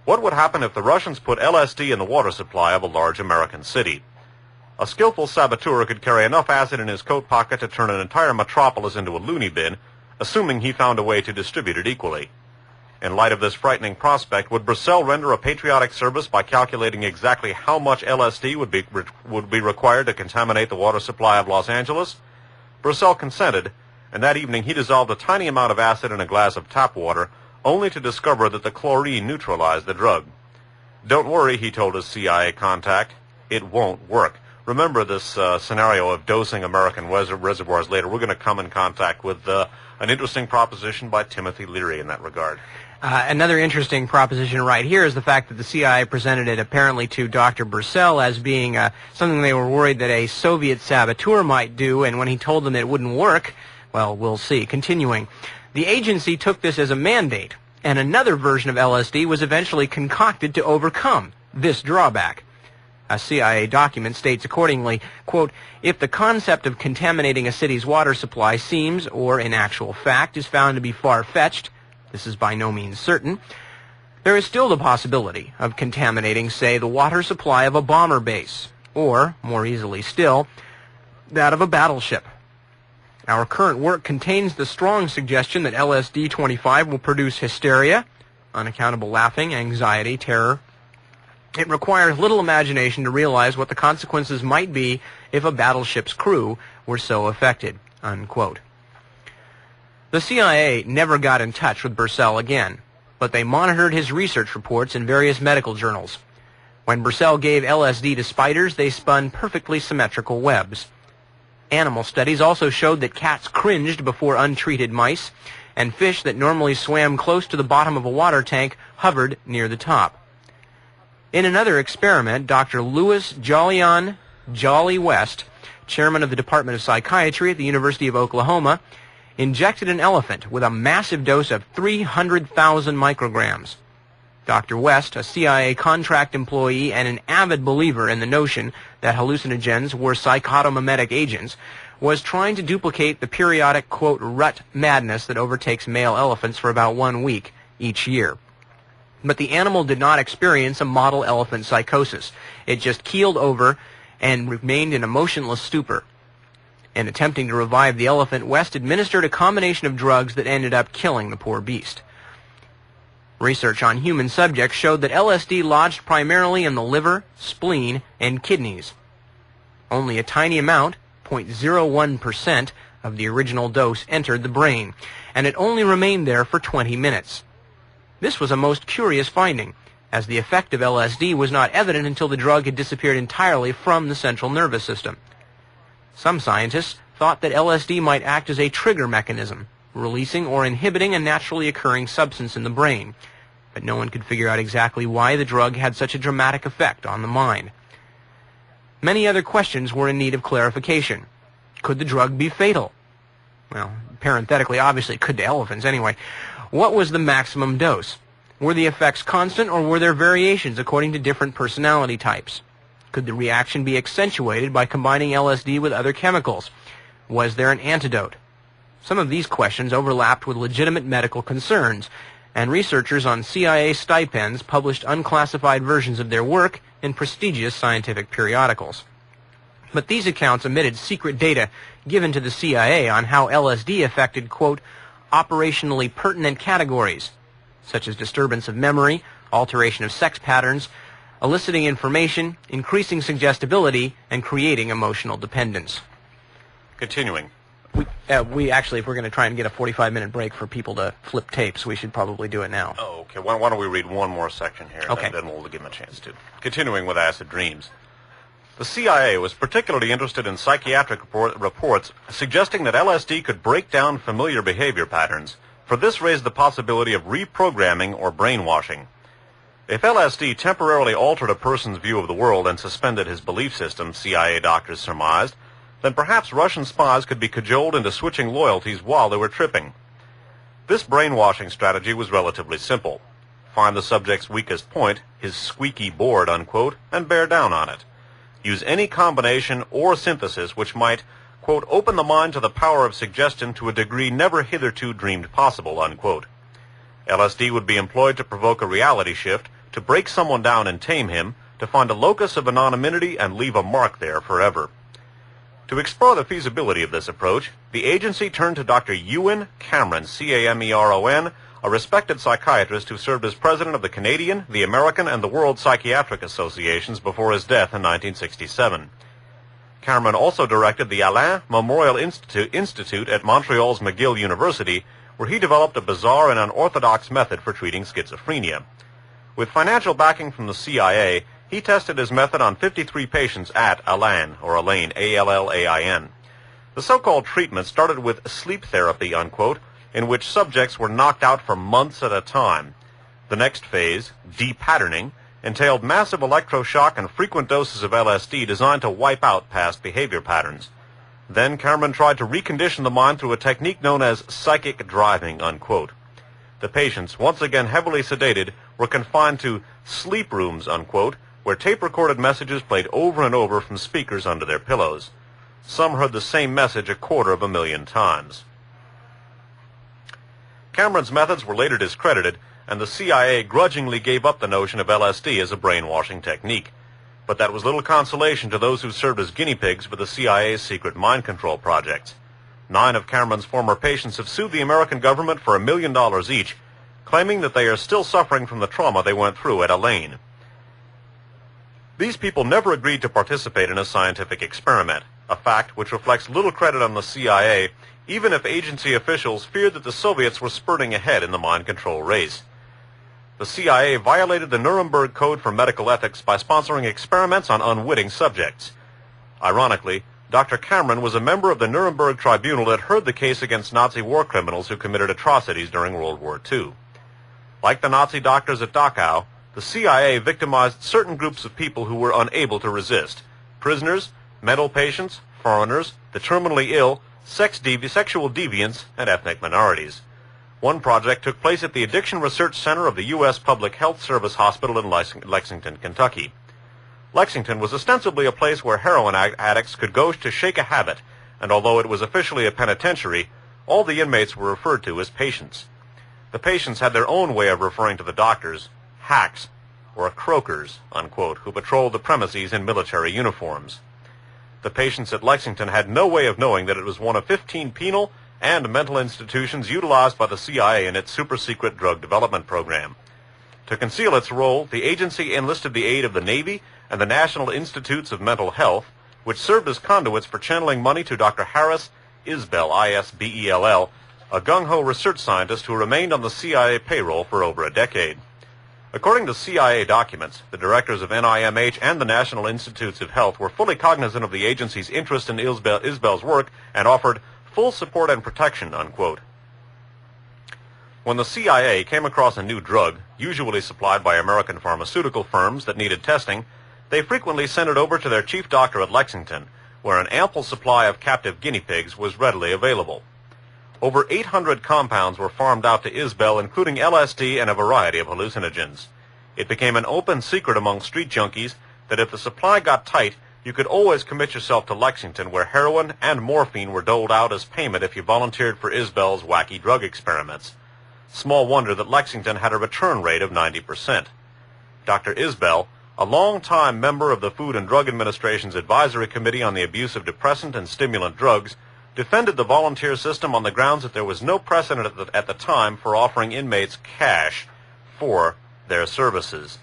Speaker 2: What would happen if the Russians put LSD in the water supply of a large American city? A skillful saboteur could carry enough acid in his coat pocket to turn an entire metropolis into a loony bin, assuming he found a way to distribute it equally. In light of this frightening prospect, would Bercel render a patriotic service by calculating exactly how much LSD would be required to contaminate the water supply of Los Angeles? Bercel consented, and that evening he dissolved a tiny amount of acid in a glass of tap water, only to discover that the chlorine neutralized the drug. "Don't worry," he told his CIA contact, "it won't work." Remember this scenario of dosing American reservoirs later. We're going to come in contact with an interesting proposition by Timothy Leary in that regard.
Speaker 1: Another interesting proposition right here is the fact that the CIA presented it apparently to Dr. Bercel as being something they were worried that a Soviet saboteur might do, and when he told them it wouldn't work, well, we'll see. Continuing, the agency took this as a mandate, and another version of LSD was eventually concocted to overcome this drawback. A CIA document states accordingly, quote, "If the concept of contaminating a city's water supply seems, or in actual fact is found to be far-fetched, this is by no means certain, there is still the possibility of contaminating, say, the water supply of a bomber base, or, more easily still, that of a battleship. Our current work contains the strong suggestion that LSD-25 will produce hysteria, unaccountable laughing, anxiety, terror. It requires little imagination to realize what the consequences might be if a battleship's crew were so affected," unquote. The CIA never got in touch with Bercel again, but they monitored his research reports in various medical journals. When Bercel gave LSD to spiders, they spun perfectly symmetrical webs. Animal studies also showed that cats cringed before untreated mice, and fish that normally swam close to the bottom of a water tank hovered near the top. In another experiment, Dr. Louis Jolly West, chairman of the Department of Psychiatry at the University of Oklahoma, injected an elephant with a massive dose of 300,000 micrograms. Dr. West, a CIA contract employee and an avid believer in the notion that hallucinogens were psychotomimetic agents, was trying to duplicate the periodic, quote, rut madness that overtakes male elephants for about 1 week each year. But the animal did not experience a model elephant psychosis. It just keeled over and remained in a motionless stupor. In attempting to revive the elephant, West administered a combination of drugs that ended up killing the poor beast. Research on human subjects showed that LSD lodged primarily in the liver, spleen, and kidneys. Only a tiny amount, 0.01%, of the original dose entered the brain, and it only remained there for 20 minutes. This was a most curious finding, as the effect of LSD was not evident until the drug had disappeared entirely from the central nervous system. Some scientists thought that LSD might act as a trigger mechanism, releasing or inhibiting a naturally occurring substance in the brain, but no one could figure out exactly why the drug had such a dramatic effect on the mind. Many other questions were in need of clarification. Could the drug be fatal? Well, parenthetically, obviously it could to elephants anyway. What was the maximum dose? Were the effects constant, or were there variations according to different personality types? Could the reaction be accentuated by combining LSD with other chemicals? Was there an antidote? Some of these questions overlapped with legitimate medical concerns, and researchers on CIA stipends published unclassified versions of their work in prestigious scientific periodicals. But these accounts omitted secret data given to the CIA on how LSD affected, quote, operationally pertinent categories, such as disturbance of memory, alteration of sex patterns, eliciting information, increasing suggestibility, and creating emotional dependence.
Speaker 2: Continuing.
Speaker 1: We actually, if we're going to try and get a 45-minute break for people to flip tapes, we should probably do it now.
Speaker 2: Oh, okay. Why don't we read one more section here,
Speaker 1: okay.
Speaker 2: and then we'll give them a chance to. Continuing with acid dreams. The CIA was particularly interested in psychiatric reports suggesting that LSD could break down familiar behavior patterns, for this raised the possibility of reprogramming or brainwashing. If LSD temporarily altered a person's view of the world and suspended his belief system, CIA doctors surmised, then perhaps Russian spies could be cajoled into switching loyalties while they were tripping. This brainwashing strategy was relatively simple. Find the subject's weakest point, his squeaky board, unquote, and bear down on it. Use any combination or synthesis which might, quote, open the mind to the power of suggestion to a degree never hitherto dreamed possible, unquote. LSD would be employed to provoke a reality shift, to break someone down and tame him, to find a locus of anonymity and leave a mark there forever. To explore the feasibility of this approach, the agency turned to Dr. Ewan Cameron, C-A-M-E-R-O-N, a respected psychiatrist who served as president of the Canadian, the American, and the World Psychiatric Associations before his death in 1967. Cameron also directed the Alain Memorial Institute at Montreal's McGill University, where he developed a bizarre and unorthodox method for treating schizophrenia. With financial backing from the CIA, he tested his method on 53 patients at Alain, or Elaine, A-L-L-A-I-N. The so-called treatment started with sleep therapy, unquote, in which subjects were knocked out for months at a time. The next phase, de-patterning, entailed massive electroshock and frequent doses of LSD designed to wipe out past behavior patterns. Then Cameron tried to recondition the mind through a technique known as psychic driving, unquote. The patients, once again heavily sedated, were confined to sleep rooms, unquote, where tape-recorded messages played over and over from speakers under their pillows. Some heard the same message 250,000 times. Cameron's methods were later discredited, and the CIA grudgingly gave up the notion of LSD as a brainwashing technique. But that was little consolation to those who served as guinea pigs for the CIA's secret mind control projects. 9 of Cameron's former patients have sued the American government for $1 million each, claiming that they are still suffering from the trauma they went through at Elaine. These people never agreed to participate in a scientific experiment, a fact which reflects little credit on the CIA, even if agency officials feared that the Soviets were spurting ahead in the mind control race. The CIA violated the Nuremberg Code for Medical Ethics by sponsoring experiments on unwitting subjects. Ironically, Dr. Cameron was a member of the Nuremberg Tribunal that heard the case against Nazi war criminals who committed atrocities during World War II. Like the Nazi doctors at Dachau, the CIA victimized certain groups of people who were unable to resist: prisoners, mental patients, foreigners, the terminally ill, sexual deviants, and ethnic minorities. One project took place at the Addiction Research Center of the U.S. Public Health Service Hospital in Lexington, Kentucky. Lexington was ostensibly a place where heroin addicts could go to shake a habit, and although it was officially a penitentiary, all the inmates were referred to as patients. The patients had their own way of referring to the doctors, hacks, or croakers, unquote, who patrolled the premises in military uniforms. The patients at Lexington had no way of knowing that it was one of 15 penal and mental institutions utilized by the CIA in its super-secret drug development program. To conceal its role, the agency enlisted the aid of the Navy and the National Institutes of Mental Health, which served as conduits for channeling money to Dr. Harris Isbell, I-S-B-E-L-L, a gung-ho research scientist who remained on the CIA payroll for over a decade. According to CIA documents, the directors of NIMH and the National Institutes of Health were fully cognizant of the agency's interest in Isbell's work and offered full support and protection, unquote. When the CIA came across a new drug, usually supplied by American pharmaceutical firms that needed testing, they frequently sent it over to their chief doctor at Lexington, where an ample supply of captive guinea pigs was readily available. Over 800 compounds were farmed out to Isbell, including LSD and a variety of hallucinogens. It became an open secret among street junkies that if the supply got tight, you could always commit yourself to Lexington, where heroin and morphine were doled out as payment if you volunteered for Isbell's wacky drug experiments. Small wonder that Lexington had a return rate of 90%. Dr. Isbell, a long-time member of the Food and Drug Administration's Advisory Committee on the Abuse of Depressant and Stimulant Drugs, defended the volunteer system on the grounds that there was no precedent at the time for offering inmates cash for their services.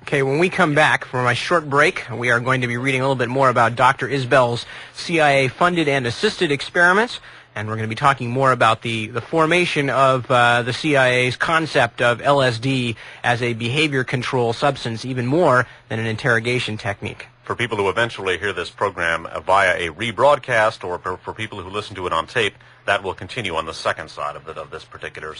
Speaker 1: Okay, when we come back from a short break, we are going to be reading a little bit more about Dr. Isbell's CIA-funded and assisted experiments, and we're going to be talking more about the formation of the CIA's concept of LSD as a behavior control substance, even more than an interrogation technique.
Speaker 2: For people who eventually hear this program via a rebroadcast, or for people who listen to it on tape, that will continue on the second side of this particular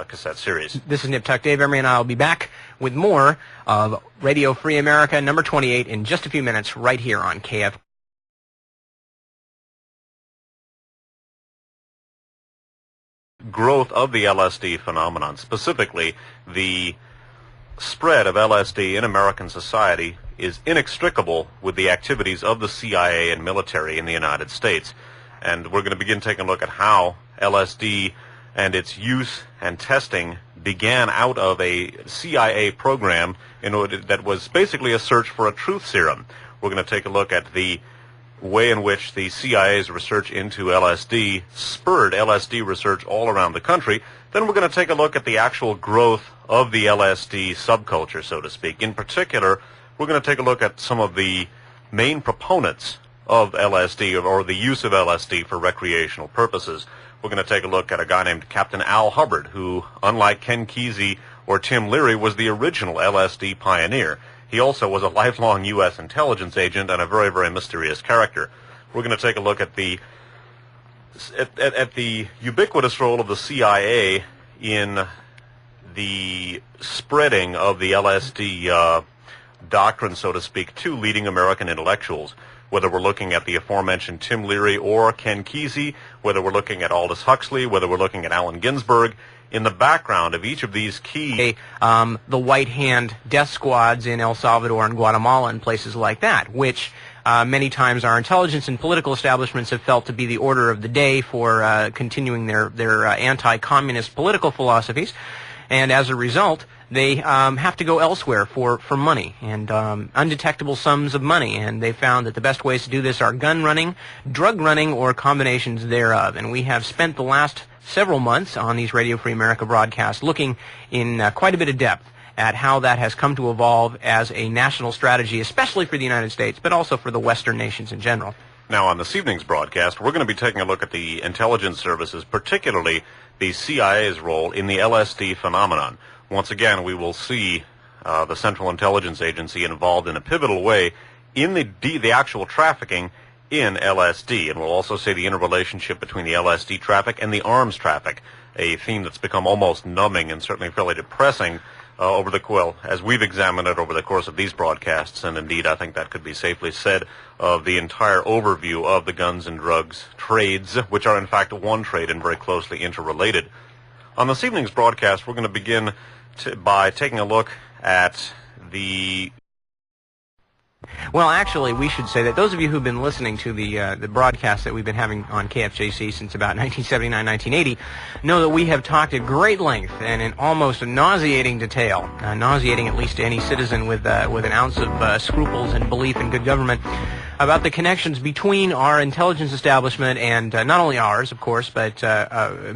Speaker 2: cassette series.
Speaker 1: This is Nip Tuck. Dave Emory and I will be back with more of Radio Free America, number 28, in just a few minutes, right here on KF.
Speaker 2: Growth of the LSD phenomenon, specifically the spread of LSD in American society, is inextricable with the activities of the CIA and military in the United States. And we're going to begin taking a look at how LSD and its use and testing began out of a CIA program that was basically a search for a truth serum. We're going to take a look at the way in which the CIA's research into LSD spurred LSD research all around the country. Then we're going to take a look at the actual growth of the LSD subculture, so to speak. In particular, we're going to take a look at some of the main proponents of LSD, or the use of LSD for recreational purposes. We're going to take a look at a guy named Captain Al Hubbard, who, unlike Ken Kesey or Tim Leary, was the original LSD pioneer. He also was a lifelong U.S. intelligence agent and a very, very mysterious character. We're going to take a look at the ubiquitous role of the CIA in the spreading of the LSD doctrine, so to speak, to leading American intellectuals. Whether we're looking at the aforementioned Tim Leary or Ken Kesey, whether we're looking at Aldous Huxley, whether we're looking at Allen Ginsberg, in the background of each of these key...
Speaker 1: the white hand death squads in El Salvador and Guatemala and places like that, which many times our intelligence and political establishments have felt to be the order of the day for continuing their anti-communist political philosophies. And as a result, they have to go elsewhere for money and undetectable sums of money. And they found that the best ways to do this are gun running, drug running, or combinations thereof. And we have spent the last several months on these Radio Free America broadcasts looking in quite a bit of depth at how that has come to evolve as a national strategy, especially for the United States, but also for the Western nations in general.
Speaker 2: Now, on this evening's broadcast, we're going to be taking a look at the intelligence services, particularly the CIA's role in the LSD phenomenon. Once again, we will see the Central Intelligence Agency involved in a pivotal way in the actual trafficking in LSD, and we'll also see the interrelationship between the LSD traffic and the arms traffic, a theme that's become almost numbing and certainly fairly depressing as we've examined it over the course of these broadcasts, and indeed I think that could be safely said of the entire overview of the guns and drugs trades, which are in fact one trade and very closely interrelated. On this evening's broadcast, we're going to begin by taking a look at the...
Speaker 1: Well, actually, we should say that those of you who've been listening to the broadcast that we've been having on KFJC since about 1979, 1980, know that we have talked at great length and in almost nauseating detail, nauseating at least to any citizen with an ounce of scruples and belief in good government, about the connections between our intelligence establishment and not only ours, of course, but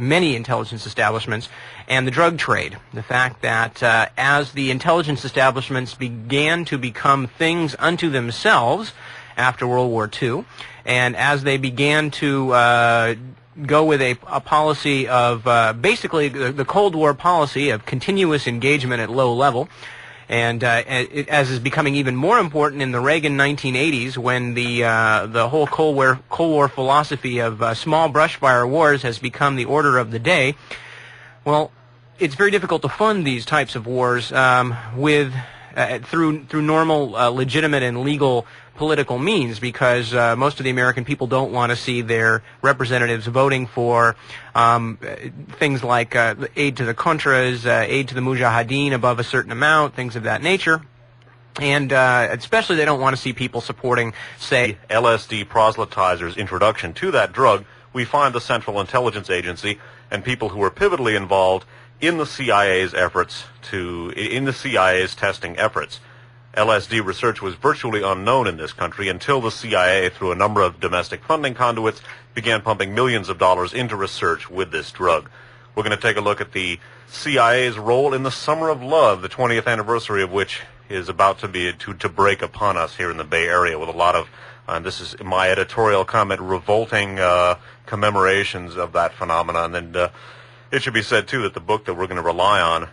Speaker 1: many intelligence establishments and the drug trade. The fact that as the intelligence establishments began to become things unto themselves after World War II, and as they began to go with a policy of basically the Cold War policy of continuous engagement at low level. And as is becoming even more important in the Reagan 1980s, when the whole Cold War philosophy of small brush fire wars has become the order of the day. Well, it's very difficult to fund these types of wars through normal, legitimate, and legal political means, because most of the American people don't want to see their representatives voting for things like aid to the Contras, aid to the Mujahideen above a certain amount, things of that nature. And especially they don't want to see people supporting, say,
Speaker 2: LSD proselytizers' introduction to that drug. We find the Central Intelligence Agency and people who were pivotally involved in the CIA's testing efforts. LSD research was virtually unknown in this country until the CIA, through a number of domestic funding conduits, began pumping millions of dollars into research with this drug. We're going to take a look at the CIA's role in the Summer of Love, the 20th anniversary of which is about to break upon us here in the Bay Area, with a lot of, and this is my editorial comment, revolting commemorations of that phenomenon. And it should be said, too, that the book that we're going to rely on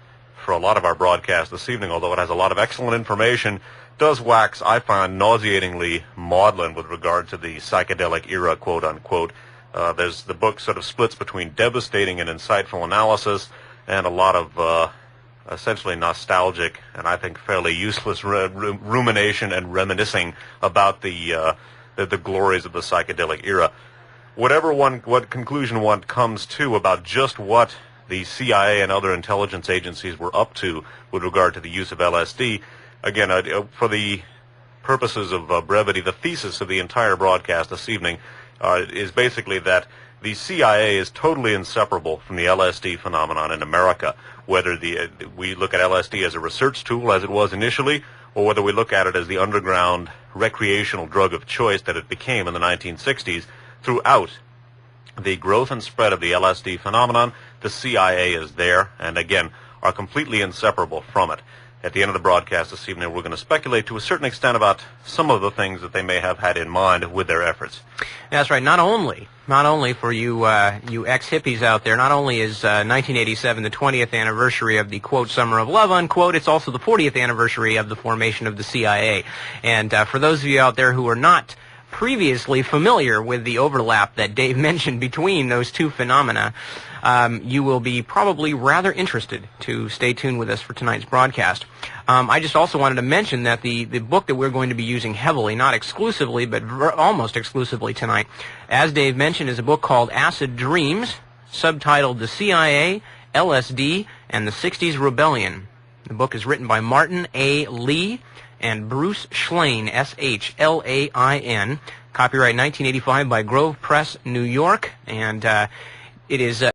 Speaker 2: for a lot of our broadcast this evening, although it has a lot of excellent information, does wax, I find, nauseatingly maudlin with regard to the psychedelic era, quote-unquote. The book sort of splits between devastating and insightful analysis and a lot of essentially nostalgic and I think fairly useless rumination and reminiscing about the glories of the psychedelic era. What conclusion one comes to about just what the CIA and other intelligence agencies were up to with regard to the use of LSD. Again, for the purposes of brevity, the thesis of the entire broadcast this evening is basically that the CIA is totally inseparable from the LSD phenomenon in America, whether we look at LSD as a research tool, as it was initially, or whether we look at it as the underground recreational drug of choice that it became in the 1960s. Throughout the growth and spread of the LSD phenomenon, the CIA is there, and again, are completely inseparable from it. At the end of the broadcast this evening, we're going to speculate to a certain extent about some of the things that they may have had in mind with their efforts.
Speaker 1: That's right. Not only for you ex-hippies out there, not only is 1987 the 20th anniversary of the, quote, Summer of Love, unquote, it's also the 40th anniversary of the formation of the CIA. And for those of you out there who are not previously familiar with the overlap that Dave mentioned between those two phenomena, you will be probably rather interested to stay tuned with us for tonight's broadcast. I just also wanted to mention that the book that we're going to be using heavily, not exclusively, but almost exclusively tonight, as Dave mentioned, is a book called Acid Dreams, subtitled The CIA, LSD, and the 60s Rebellion. The book is written by Martin A. Lee and Bruce Schlain, S-H-L-A-I-N. Copyright 1985 by Grove Press, New York, and it is